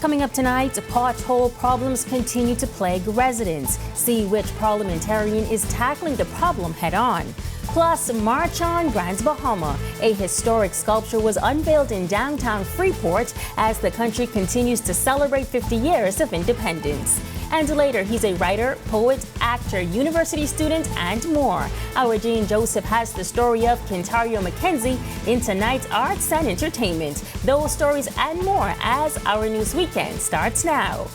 Coming up tonight, pothole problems continue to plague residents. See which parliamentarian is tackling the problem head-on. Plus, March on Grand Bahama. A historic sculpture was unveiled in downtown Freeport as the country continues to celebrate 50 years of independence. And later, he's a writer, poet, actor, university student, and more. Our Jean Joseph has the story of Kentario Mackenzie in tonight's Arts and Entertainment. Those stories and more as Our News Weekend starts now.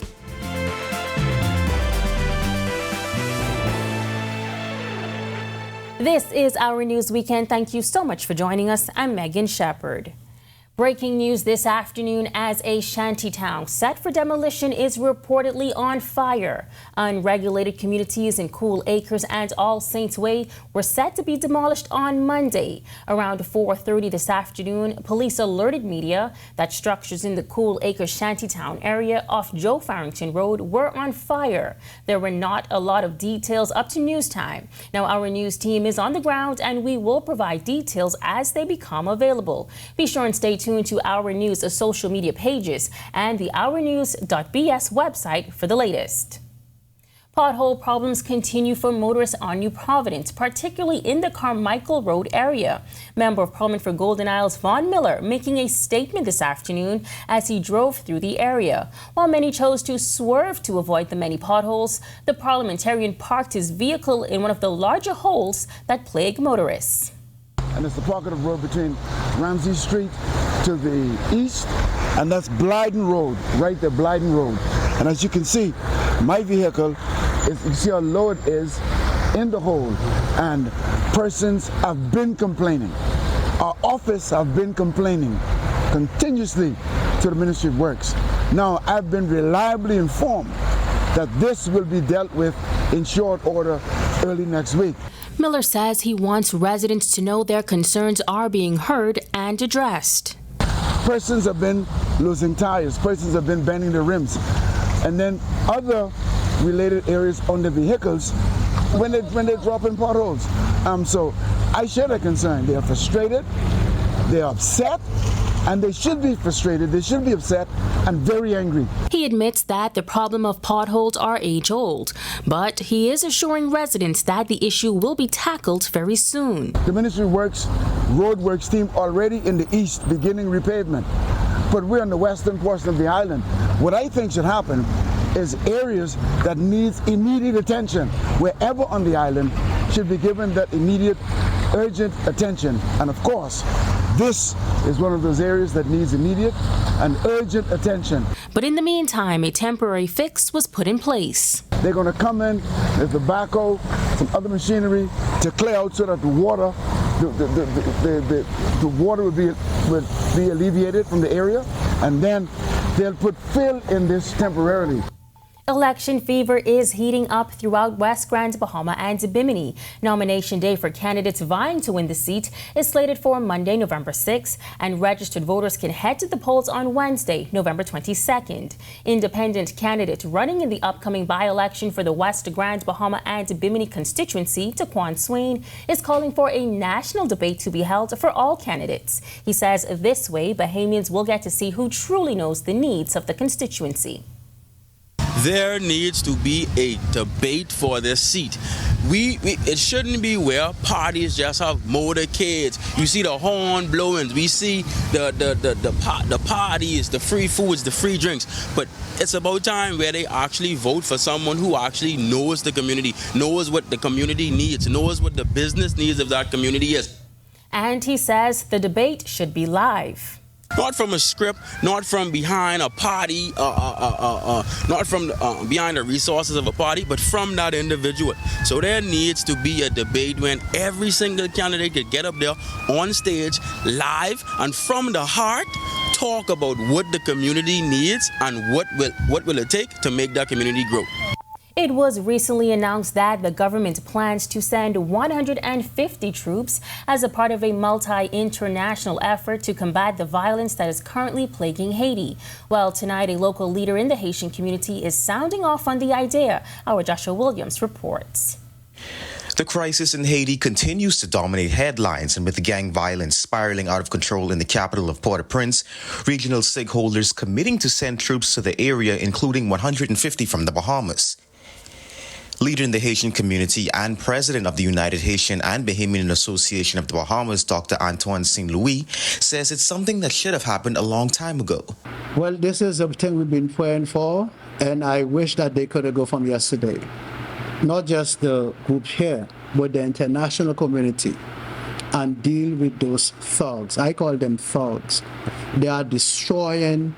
This is Our News Weekend. Thank you so much for joining us. I'm Megan Shepard. Breaking news this afternoon as a shanty town set for demolition is reportedly on fire. Unregulated communities in Cool Acres and All Saints Way were set to be demolished on Monday. Around 4:30 this afternoon, police alerted media that structures in the Cool Acres shantytown area off Joe Farrington Road were on fire. There were not a lot of details up to news time. Now, our news team is on the ground and we will provide details as they become available. Be sure and stay tuned to Our News social media pages and the ournews.bs website for the latest. Pothole problems continue for motorists on New Providence, particularly in the Carmichael Road area. Member of Parliament for Golden Isles Vaughn Miller making a statement this afternoon as he drove through the area. While many chose to swerve to avoid the many potholes, the parliamentarian parked his vehicle in one of the larger holes that plague motorists. And it's the pocket of road between Ramsey Street to the east, and that's Blyden Road, right there, Blyden Road. And as you can see, my vehicle, you see how low it is in the hole, and persons have been complaining. Our office have been complaining continuously to the Ministry of Works. Now, I've been reliably informed that this will be dealt with in short order early next week. Miller says he wants residents to know their concerns are being heard and addressed. Persons have been losing tires, persons have been bending their rims, and then other related areas on the vehicles when they drop in potholes. So I share their concern. They are frustrated, they are upset, and they should be frustrated, they should be upset, and very angry. He admits that the problem of potholes are age-old, but he is assuring residents that the issue will be tackled very soon. The Ministry of Works Road Works team already in the east beginning repavement, but we're on the western portion of the island. What I think should happen is areas that needs immediate attention, wherever on the island, should be given that immediate, urgent attention. And of course, this is one of those areas that needs immediate and urgent attention. But in the meantime, a temporary fix was put in place. They're going to come in with the backhoe, some other machinery to clear out so that the water, the water will be alleviated from the area, and then they'll put fill in this temporarily. Election fever is heating up throughout West Grand Bahama and Bimini. Nomination day for candidates vying to win the seat is slated for Monday, November 6th, and registered voters can head to the polls on Wednesday, November 22nd. Independent candidate running in the upcoming by-election for the West Grand Bahama and Bimini constituency, Taquan Swain, is calling for a national debate to be held for all candidates. He says this way, Bahamians will get to see who truly knows the needs of the constituency. There needs to be a debate for this seat. It shouldn't be where parties just have motorcades. You see the horn blowing. We see the parties, the free foods, the free drinks. But it's about time where they actually vote for someone who actually knows the community, knows what the community needs, knows what the business needs of that community is. And he says the debate should be live. Not from a script, not from behind a party, not from behind the resources of a party, but from that individual. So there needs to be a debate when every single candidate could get up there on stage, live, and from the heart, talk about what the community needs and what will it take to make that community grow. It was recently announced that the government plans to send 150 troops as a part of a multi-international effort to combat the violence that is currently plaguing Haiti. Well, tonight, a local leader in the Haitian community is sounding off on the idea. Our Joshua Williams reports. The crisis in Haiti continues to dominate headlines, and with the gang violence spiraling out of control in the capital of Port-au-Prince, regional stakeholders committing to send troops to the area, including 150 from the Bahamas. Leader in the Haitian community and president of the United Haitian and Bahamian Association of the Bahamas, Dr. Antoine St. Louis, says it's something that should have happened a long time ago. Well, this is a thing we've been praying for, and I wish that they could have gone from yesterday. Not just the group here, but the international community, and deal with those thugs. I call them thugs. They are destroying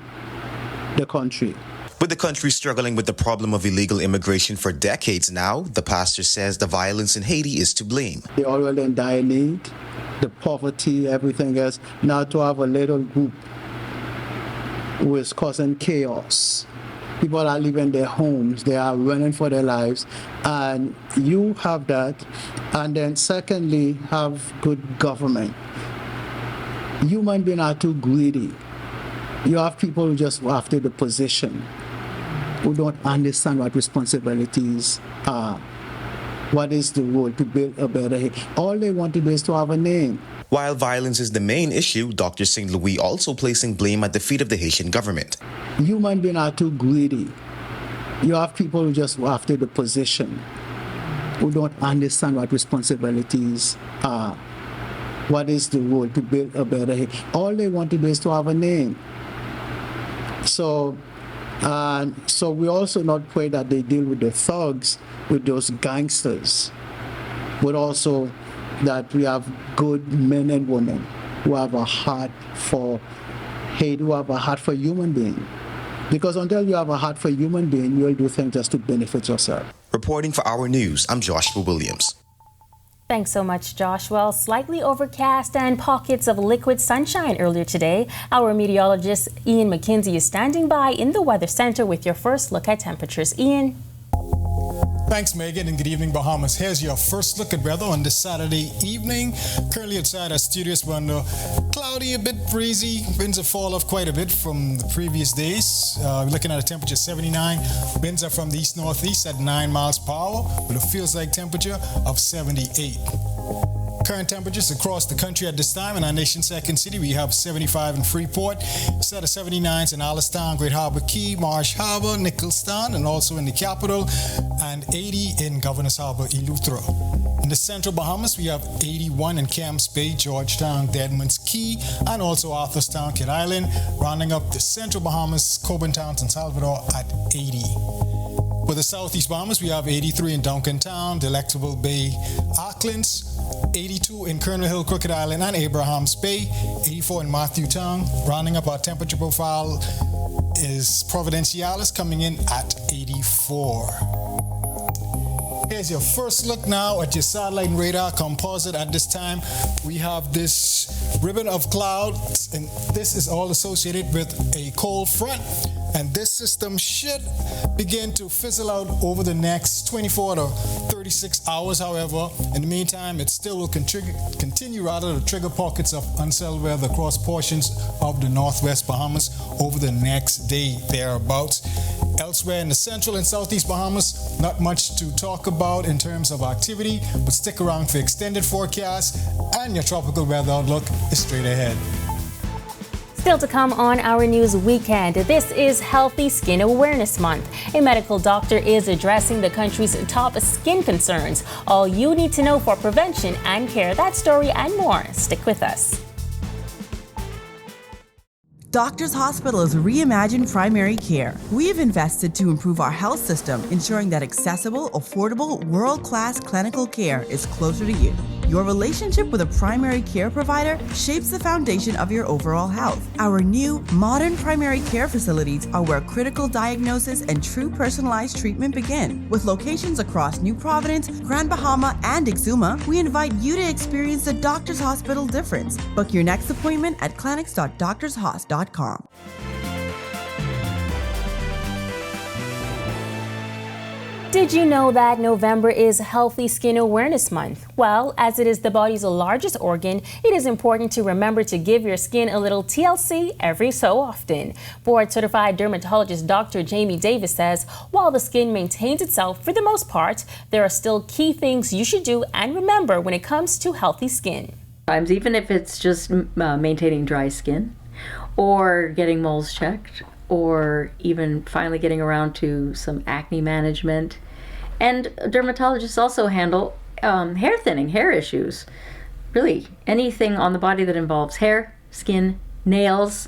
the country. With the country struggling with the problem of illegal immigration for decades now, the pastor says the violence in Haiti is to blame. They're already in dire need, the poverty, everything else. Now to have a little group who is causing chaos. People are leaving their homes, they are running for their lives, and you have that. And then secondly, have good government. Human beings are too greedy. You have people who just after the position, who don't understand what responsibilities are. What is the role to build a better Haiti? All they want to do is to have a name. While violence is the main issue, Dr. St. Louis also placing blame at the feet of the Haitian government. Human beings are too greedy. You have people who just after the position, who don't understand what responsibilities are. What is the role to build a better Haiti? All they want to do is to have a name. So we also not pray that they deal with the thugs, with those gangsters, but also that we have good men and women who have a heart for Haiti, who have a heart for human being. Because until you have a heart for human being, you'll do things just to benefit yourself. Reporting for Our News, I'm Joshua Williams. Thanks so much, Josh. Well, slightly overcast and pockets of liquid sunshine earlier today. Our meteorologist Ian McKenzie is standing by in the Weather Center with your first look at temperatures. Ian. Thanks, Megan, and good evening, Bahamas. Here's your first look at weather on this Saturday evening. Currently outside our studios window, cloudy, a bit breezy. Winds have fallen off quite a bit from the previous days. We're looking at a temperature 79. Winds are from the east-northeast at 9 miles per hour with a feels-like temperature of 78. Current temperatures across the country at this time. In our nation's second city, we have 75 in Freeport, set of 79s in Allenstown, Great Harbor Key, Marsh Harbor, Nicholstown, and also in the capital, and 80 in Governor's Harbor, Eleuthera. In the central Bahamas, we have 81 in Camps Bay, Georgetown, Deadman's Key, and also Arthurstown, Kidd Island, rounding up the central Bahamas, Coburn Towns, and Salvador at 80. For the southeast Bahamas, we have 83 in Duncantown, Delectable Bay, Aucklands, 82 in Colonel Hill, Crooked Island, and Abraham's Bay, 84 in Matthewtown. Rounding up our temperature profile is Providenciales coming in at 84. Here's your first look now at your satellite and radar composite. At this time, we have this ribbon of clouds, and this is all associated with a cold front. And this system should begin to fizzle out over the next 24 to 36 hours. However, in the meantime, it still will continue to trigger pockets of unsettled weather across portions of the northwest Bahamas over the next day thereabouts. Elsewhere in the central and southeast Bahamas, not much to talk about in terms of activity, but stick around for extended forecasts, and your tropical weather outlook is straight ahead. Still to come on Our News Weekend, this is Healthy Skin Awareness Month. A medical doctor is addressing the country's top skin concerns. All you need to know for prevention and care. That story and more. Stick with us. Doctors Hospital is reimagined primary care. We have invested to improve our health system, ensuring that accessible, affordable, world-class clinical care is closer to you. Your relationship with a primary care provider shapes the foundation of your overall health. Our new, modern primary care facilities are where critical diagnosis and true personalized treatment begin. With locations across New Providence, Grand Bahama, and Exuma, we invite you to experience the Doctors Hospital difference. Book your next appointment at clinics.doctorshos.com. Did you know that November is Healthy Skin Awareness Month? Well, as it is the body's largest organ, it is important to remember to give your skin a little TLC every so often. Board-certified dermatologist Dr. Jamie Davis says while the skin maintains itself for the most part, there are still key things you should do and remember when it comes to healthy skin. Even if it's just maintaining dry skin or getting moles checked, or even finally getting around to some acne management. And dermatologists also handle hair thinning, hair issues. Really, anything on the body that involves hair, skin, nails,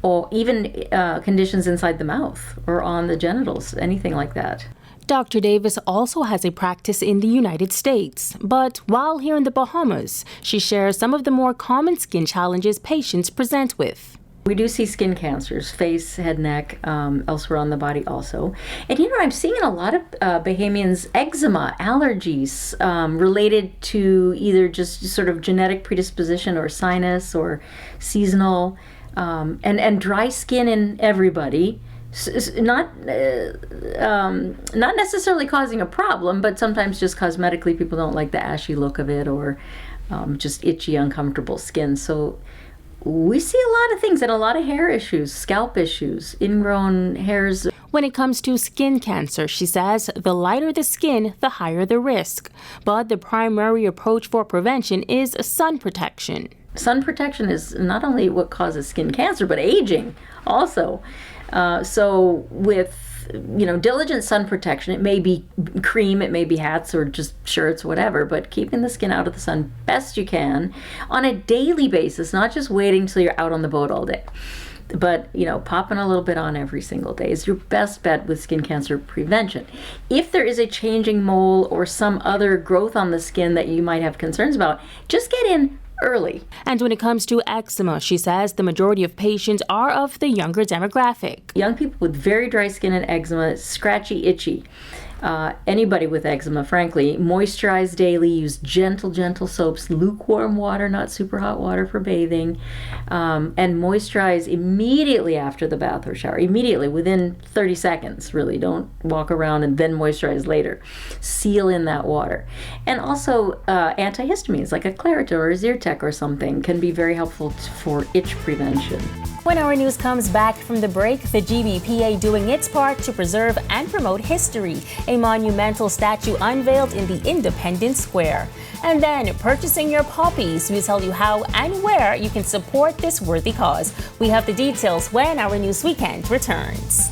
or even conditions inside the mouth or on the genitals, anything like that. Dr. Davis also has a practice in the United States, but while here in the Bahamas, she shares some of the more common skin challenges patients present with. We do see skin cancers, face, head, neck, elsewhere on the body also. And I'm seeing in a lot of Bahamians eczema, allergies related to either just sort of genetic predisposition or sinus or seasonal, and dry skin in everybody. Not necessarily causing a problem, but sometimes just cosmetically people don't like the ashy look of it, or just itchy, uncomfortable skin. So we see a lot of things and a lot of hair issues, scalp issues, ingrown hairs. When it comes to skin cancer, she says, the lighter the skin, the higher the risk. But the primary approach for prevention is sun protection. Sun protection is not only what causes skin cancer, but aging also. So with diligent sun protection, it may be cream, it may be hats or just shirts, whatever, but keeping the skin out of the sun best you can on a daily basis, not just waiting till you're out on the boat all day, but popping a little bit on every single day is your best bet with skin cancer prevention. If there is a changing mole or some other growth on the skin that you might have concerns about, just get in early. And when it comes to eczema, she says the majority of patients are of the younger demographic. Young people with very dry skin and eczema, scratchy, itchy. Anybody with eczema, frankly, moisturize daily, use gentle soaps, lukewarm water, not super hot water for bathing, and moisturize immediately after the bath or shower, immediately, within 30 seconds, really. Don't walk around and then moisturize later. Seal in that water. And also antihistamines, like a Claritin or a Zyrtec or something, can be very helpful for itch prevention. When Our News comes back from the break, the GBPA doing its part to preserve and promote history. A monumental statue unveiled in the Independence Square. And then purchasing your poppies. We tell you how and where you can support this worthy cause. We have the details when Our News Weekend returns.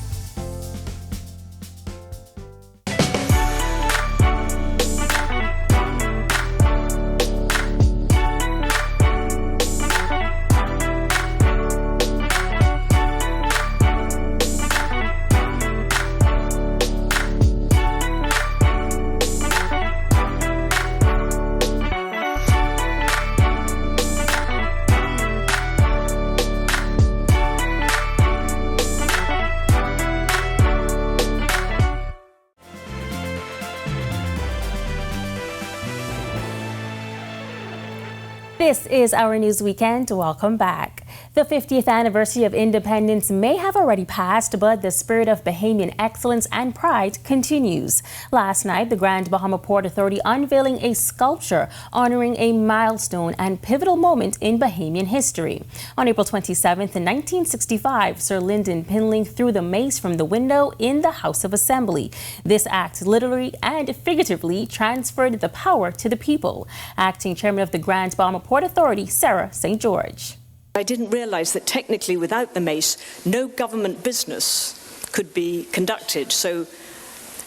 This is Our News Weekend. Welcome back. The 50th anniversary of independence may have already passed, but the spirit of Bahamian excellence and pride continues. Last night, the Grand Bahama Port Authority unveiling a sculpture honoring a milestone and pivotal moment in Bahamian history. On April 27th, in 1965, Sir Lyndon Pinling threw the mace from the window in the House of Assembly. This act literally and figuratively transferred the power to the people. Acting Chairman of the Grand Bahama Port Authority, Sarah St. George. I didn't realize that technically without the mace, no government business could be conducted. So,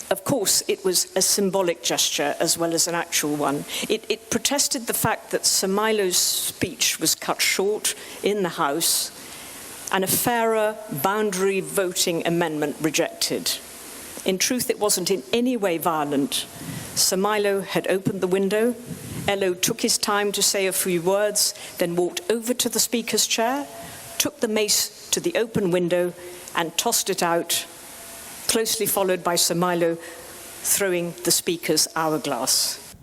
of course, it was a symbolic gesture as well as an actual one. It protested the fact that Sir Milo's speech was cut short in the House and a fairer boundary voting amendment rejected. In truth, it wasn't in any way violent. Sir Milo had opened the window. Ello took his time to say a few words, then walked over to the Speaker's chair, took the mace to the open window and tossed it out, closely followed by Sir Milo throwing the Speaker's hourglass.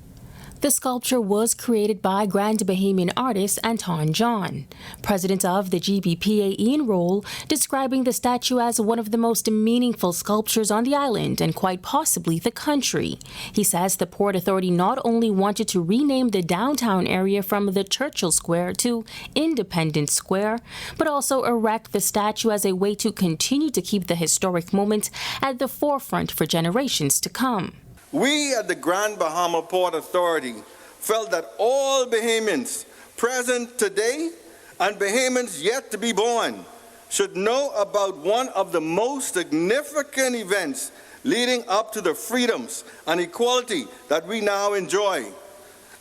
The sculpture was created by Grand Bahamian artist Anton John. President of the GBPA, Ian Roll, describing the statue as one of the most meaningful sculptures on the island and quite possibly the country. He says the Port Authority not only wanted to rename the downtown area from the Churchill Square to Independence Square, but also erect the statue as a way to continue to keep the historic moment at the forefront for generations to come. We at the Grand Bahama Port Authority felt that all Bahamians present today and Bahamians yet to be born should know about one of the most significant events leading up to the freedoms and equality that we now enjoy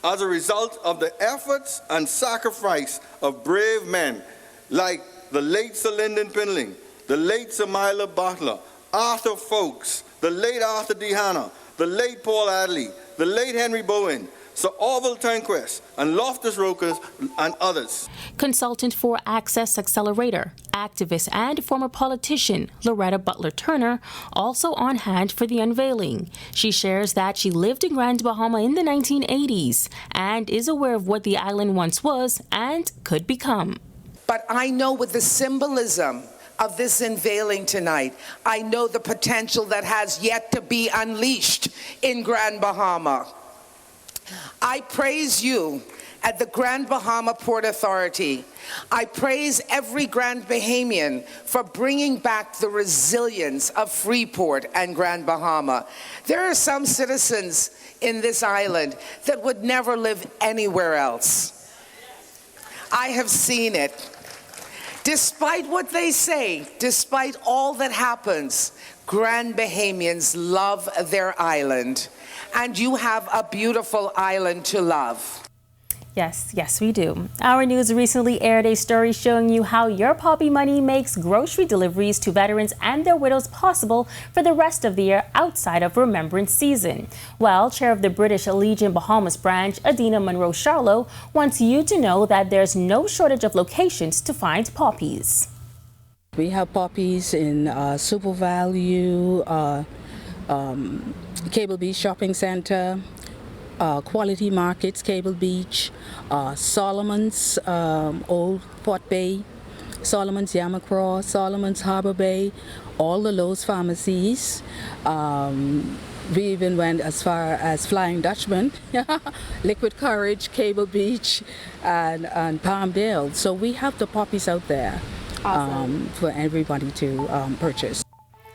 as a result of the efforts and sacrifice of brave men like the late Sir Lyndon Pinling, the late Sir Milo Butler, Arthur Folks, the late Arthur D. Hanna, the late Paul Adley, the late Henry Bowen, Sir Orville Turnquist, and Loftus Rokers, and others. Consultant for Access Accelerator, activist and former politician Loretta Butler Turner also on hand for the unveiling. She shares that she lived in Grand Bahama in the 1980s and is aware of what the island once was and could become. But I know with the symbolism of this unveiling tonight, I know the potential that has yet to be unleashed in Grand Bahama. I praise you at the Grand Bahama Port Authority. I praise every Grand Bahamian for bringing back the resilience of Freeport and Grand Bahama. There are some citizens in this island that would never live anywhere else. I have seen it. Despite what they say, despite all that happens, Grand Bahamians love their island, and you have a beautiful island to love. Yes, we do. Our News recently aired a story showing you how your poppy money makes grocery deliveries to veterans and their widows possible for the rest of the year outside of Remembrance season. Well, Chair of the British Legion Bahamas branch, Adina Monroe Charlo, wants you to know that there's no shortage of locations to find poppies. We have poppies in Super Value, Cable Beach Shopping Center, Quality Markets, Cable Beach, Solomon's Old Port Bay, Solomon's Yamacraw, Solomon's Harbor Bay, all the Lowe's pharmacies. We even went as far as Flying Dutchman, Liquid Courage, Cable Beach, and Palmdale. So we have the poppies out there for everybody to purchase.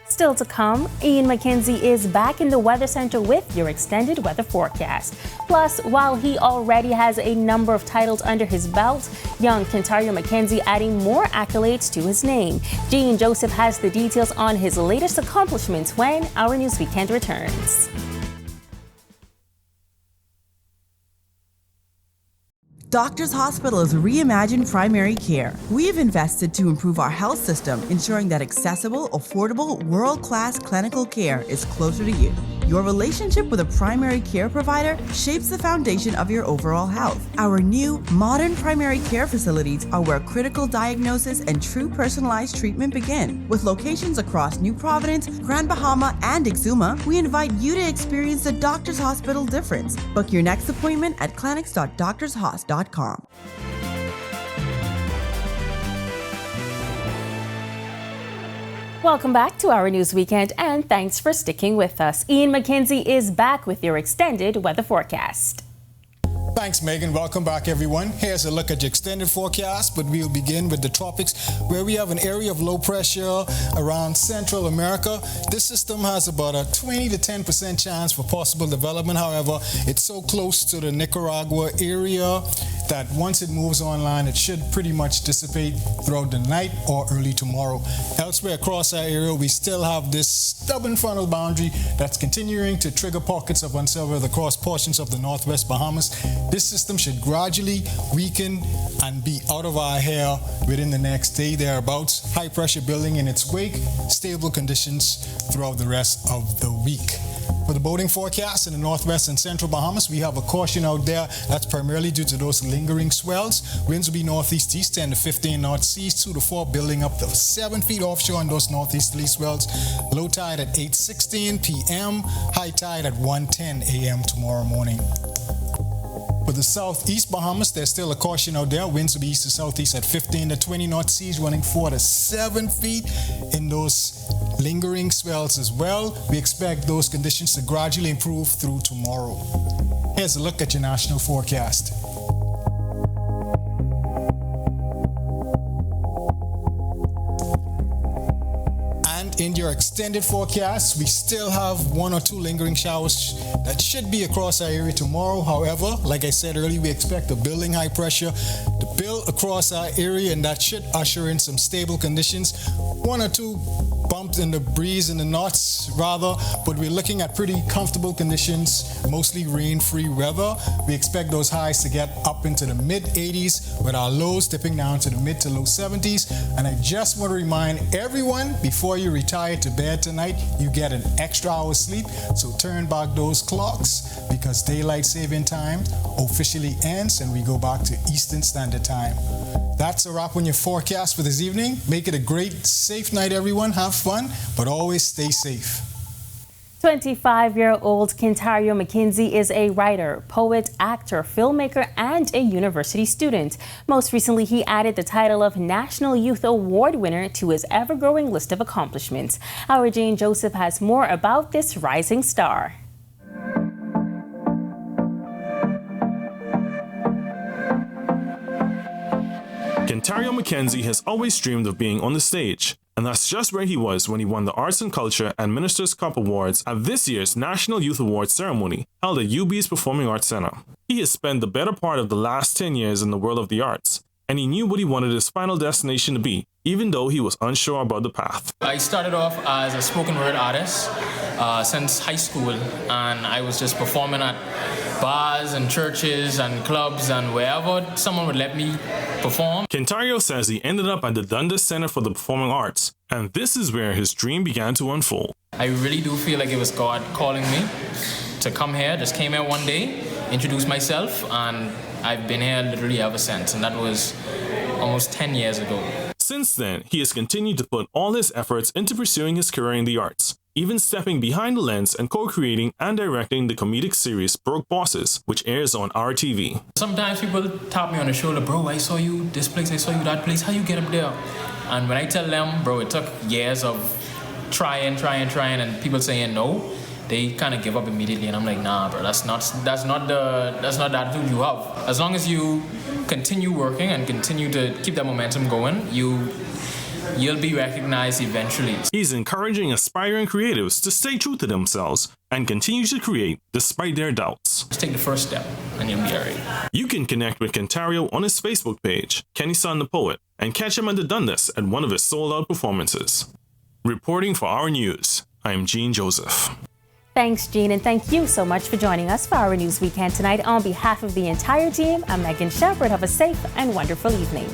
Still to come, Ian McKenzie is back in the Weather Center with your extended weather forecast. Plus, while he already has a number of titles under his belt, young Kentario McKenzie adding more accolades to his name. Jean Joseph has the details on his latest accomplishments when Our News Weekend returns. Doctors Hospital is reimagined primary care. We have invested to improve our health system, ensuring that accessible, affordable, world-class clinical care is closer to you. Your relationship with a primary care provider shapes the foundation of your overall health. Our new, modern primary care facilities are where critical diagnosis and true personalized treatment begin. With locations across New Providence, Grand Bahama, and Exuma, we invite you to experience the Doctors Hospital difference. Book your next appointment at clinics.doctorshos.com. Welcome back to Our News Weekend, and thanks for sticking with us. Ian McKenzie is back with your extended weather forecast. Thanks, Megan. Welcome back, everyone. Here's a look at your extended forecast, but we'll begin with the tropics, where we have an area of low pressure around Central America. This system has about a 20 to 10% chance for possible development. However, it's so close to the Nicaragua area that once it moves online, it should pretty much dissipate throughout the night or early tomorrow. Elsewhere across our area, we still have this stubborn frontal boundary that's continuing to trigger pockets of unsettled across portions of the northwest Bahamas. This system should gradually weaken and be out of our hair within the next day thereabouts. High pressure building in its wake, stable conditions throughout the rest of the week. For the boating forecast in the northwest and central Bahamas, we have a caution out there. That's primarily due to those lingering swells. Winds will be northeast-east 10 to 15 knots, seas 2 to 4, building up to 7 feet offshore on those northeasterly swells. Low tide at 8:16 p.m., high tide at 1:10 a.m. tomorrow morning. For the southeast Bahamas, there's still a caution out there. Winds will be east to southeast at 15 to 20 knot, seas running 4 to 7 feet in those lingering swells as well. We expect those conditions to gradually improve through tomorrow. Here's a look at your national forecast. In your extended forecast, we still have 1 or 2 lingering showers that should be across our area tomorrow. However, like I said earlier, we expect a building high pressure to build across our area, and that should usher in some stable conditions. 1 or 2 bumps in the breeze in the north, rather, but we're looking at pretty comfortable conditions, mostly rain-free weather. We expect those highs to get up into the mid-80s with our lows dipping down to the mid to low 70s. And I just want to remind everyone, before you retire to bed tonight, you get an extra hour's sleep. So turn back those clocks because daylight saving time officially ends and we go back to Eastern Standard Time. That's a wrap on your forecast for this evening. Make it a great, safe night, everyone. Have fun, but always stay safe. 25-year-old Kintario McKenzie is a writer, poet, actor, filmmaker, and a university student. Most recently, he added the title of National Youth Award winner to his ever-growing list of accomplishments. Our Jane Joseph has more about this rising star. Kintario McKenzie has always dreamed of being on the stage, and that's just where he was when he won the Arts and Culture and Ministers' Cup Awards at this year's National Youth Awards ceremony held at UB's Performing Arts Center. He has spent the better part of the last 10 years in the world of the arts, and he knew what he wanted his final destination to be, even though he was unsure about the path. I started off as a spoken word artist since high school, and I was just performing at bars and churches and clubs and wherever someone would let me perform. Kintario says he ended up at the Dundas Center for the Performing Arts, and this is where his dream began to unfold. I really do feel like it was God calling me to come here. Just came here one day, introduced myself, and I've been here literally ever since, and that was almost 10 years ago. Since then, he has continued to put all his efforts into pursuing his career in the arts, even stepping behind the lens and co-creating and directing the comedic series Broke Bosses, which airs on our TV. Sometimes people tap me on the shoulder, bro, I saw you this place, I saw you that place, how you get up there? And when I tell them, bro, it took years of trying, and people saying no, they kind of give up immediately, and I'm like, nah, bro, that's not the attitude you have. As long as you continue working and continue to keep that momentum going, you'll be recognized eventually. He's encouraging aspiring creatives to stay true to themselves and continue to create despite their doubts. Just take the first step and you'll be all right. You can connect with Kintario on his Facebook page, Kenny Son the Poet, and catch him at the Dundas at one of his sold-out performances. Reporting for Our News, I'm Gene Joseph. Thanks, Gene, and thank you so much for joining us for Our News Weekend tonight. On behalf of the entire team, I'm Megan Shepherd. Have a safe and wonderful evening.